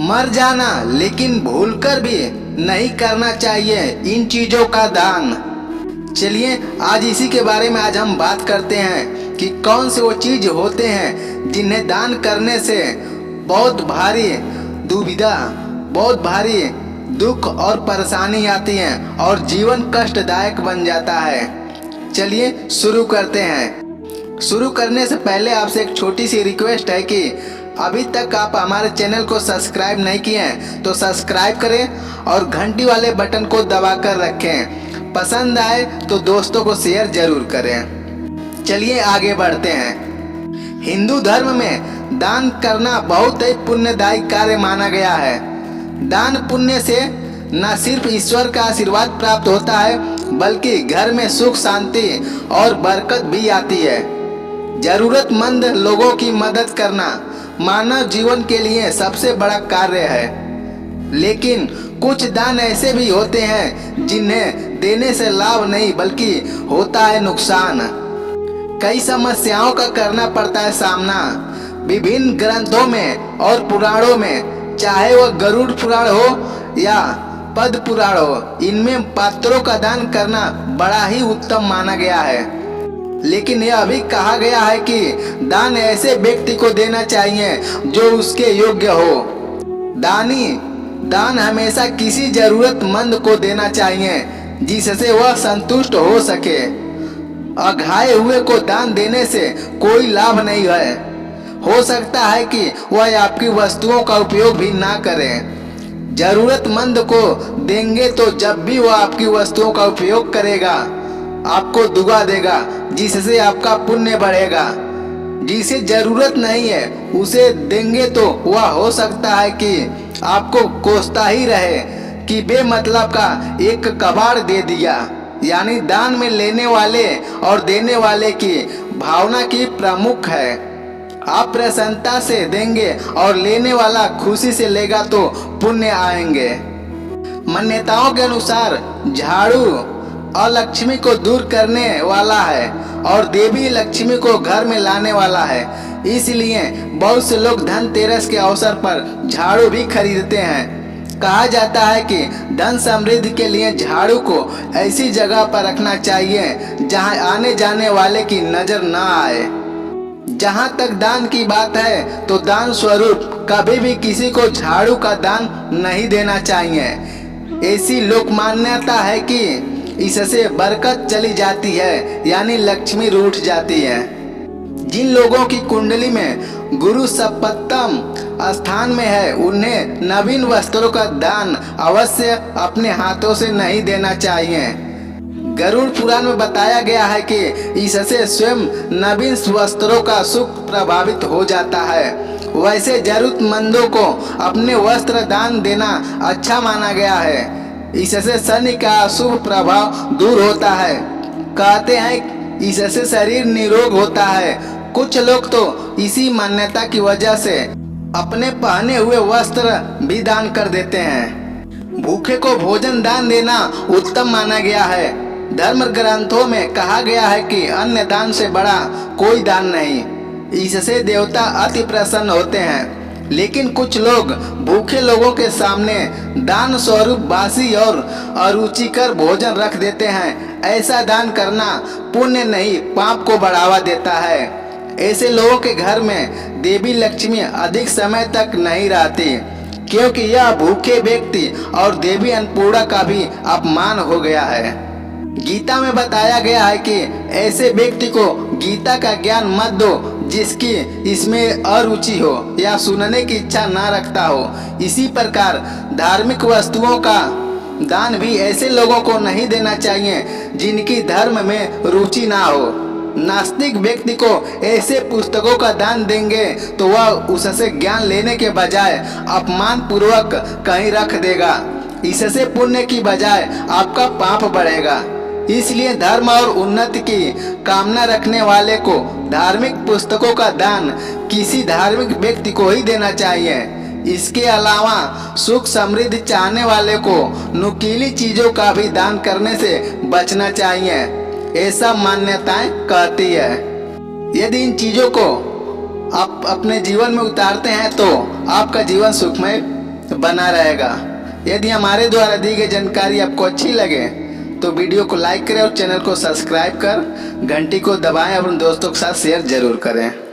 मर जाना, लेकिन भूलकर भी नहीं करना चाहिए इन चीजों का दान। चलिए आज इसी के बारे में आज हम बात करते हैं कि कौन से वो चीज होते हैं जिन्हें दान करने से बहुत भारी दुविधा, बहुत भारी दुख और परेशानी आती है और जीवन कष्टदायक बन जाता है। चलिए शुरू करते हैं। शुरू करने से पहले आपसे एक छोटी सी रिक्वेस्ट है कि अभी तक आप हमारे चैनल को सब्सक्राइब नहीं किए हैं तो सब्सक्राइब करें और घंटी वाले बटन को दबाकर रखें। पसंद आए तो दोस्तों को शेयर जरूर करें। चलिए आगे बढ़ते हैं। हिंदू धर्म में दान करना बहुत ही पुण्यदायी कार्य माना गया है। दान पुण्य से न सिर्फ ईश्वर का आशीर्वाद प्राप्त होता है बल्कि घर में सुख शांति और बरकत भी आती है। जरूरतमंद लोगों की मदद करना मानव जीवन के लिए सबसे बड़ा कार्य है, लेकिन कुछ दान ऐसे भी होते हैं जिन्हें देने से लाभ नहीं बल्कि होता है नुकसान। कई समस्याओं का करना पड़ता है सामना। विभिन्न ग्रंथों में और पुराणों में, चाहे वह गरुड़ पुराण हो या पद्म पुराण हो, इनमें पात्रों का दान करना बड़ा ही उत्तम माना गया है। लेकिन यह भी कहा गया है कि दान ऐसे व्यक्ति को देना चाहिए जो उसके योग्य हो। दान हमेशा किसी जरूरतमंद को देना चाहिए जिससे वह संतुष्ट हो सके। अघाये हुए को दान देने से कोई लाभ नहीं है। हो सकता है कि वह आपकी वस्तुओं का उपयोग भी ना करे। जरूरतमंद को देंगे तो जब भी वह आपकी वस्तुओं का उपयोग करेगा आपको दुआ देगा, जिससे आपका पुण्य बढ़ेगा। जिसे जरूरत नहीं है उसे देंगे तो वह हो सकता है कि आपको कोसता ही रहे कि बेमतलब का एक कबाड़ दे दिया। यानी दान में लेने वाले और देने वाले की भावना की प्रमुख है। आप प्रसन्नता से देंगे और लेने वाला खुशी से लेगा तो पुण्य आएंगे। मान्यताओं के अनुसार झाड़ू अलक्ष्मी को दूर करने वाला है और देवी लक्ष्मी को घर में लाने वाला है। इसलिए बहुत से लोग धनतेरस के अवसर पर झाड़ू भी खरीदते हैं। कहा जाता है कि धन समृद्धि के लिए झाड़ू को ऐसी जगह पर रखना चाहिए जहां आने जाने वाले की नजर न आए। जहां तक दान की बात है तो दान स्वरूप कभी भी किसी को झाड़ू का दान नहीं देना चाहिए। ऐसी लोक मान्यता है कि इससे बरकत चली जाती है, यानी लक्ष्मी रूठ जाती है। जिन लोगों की कुंडली में गुरु सप्तम स्थान में है उन्हें नवीन वस्त्रों का दान अवश्य अपने हाथों से नहीं देना चाहिए। गरुड़ पुराण में बताया गया है कि इससे स्वयं नवीन वस्त्रों का सुख प्रभावित हो जाता है। वैसे जरूरतमंदों को अपने वस्त्र दान देना अच्छा माना गया है। इससे शनि का अशुभ प्रभाव दूर होता है। कहते हैं इससे शरीर निरोग होता है। कुछ लोग तो इसी मान्यता की वजह से अपने पहने हुए वस्त्र भी दान कर देते हैं। भूखे को भोजन दान देना उत्तम माना गया है। धर्म ग्रंथों में कहा गया है कि अन्य दान से बड़ा कोई दान नहीं। इससे देवता अति प्रसन्न होते हैं। लेकिन कुछ लोग भूखे लोगों के सामने दान स्वरूप बासी और अरुचिकर भोजन रख देते हैं। ऐसा दान करना पुण्य नहीं पाप को बढ़ावा देता है। ऐसे लोगों के घर में देवी लक्ष्मी अधिक समय तक नहीं रहती, क्योंकि यह भूखे व्यक्ति और देवी अन्नपूर्णा का भी अपमान हो गया है। गीता में बताया गया है कि ऐसे व्यक्ति को गीता का ज्ञान मत दो जिसकी इसमें अरुचि हो या सुनने की इच्छा ना रखता हो। इसी प्रकार धार्मिक वस्तुओं का दान भी ऐसे लोगों को नहीं देना चाहिए जिनकी धर्म में रुचि ना हो। नास्तिक व्यक्ति को ऐसे पुस्तकों का दान देंगे तो वह उससे ज्ञान लेने के बजाय अपमान पूर्वक कहीं रख देगा। इससे पुण्य की बजाय आपका पाप बढ़ेगा। इसलिए धर्म और उन्नति की कामना रखने वाले को धार्मिक पुस्तकों का दान किसी धार्मिक व्यक्ति को ही देना चाहिए। इसके अलावा सुख समृद्धि चाहने वाले को नुकीली चीजों का भी दान करने से बचना चाहिए, ऐसा मान्यताएं कहती है। यदि इन चीजों को आप अपने जीवन में उतारते हैं तो आपका जीवन सुखमय बना रहेगा। यदि हमारे द्वारा दी गई जानकारी आपको अच्छी लगे तो वीडियो को लाइक करें और चैनल को सब्सक्राइब कर घंटी को दबाएं और उन दोस्तों के साथ शेयर जरूर करें।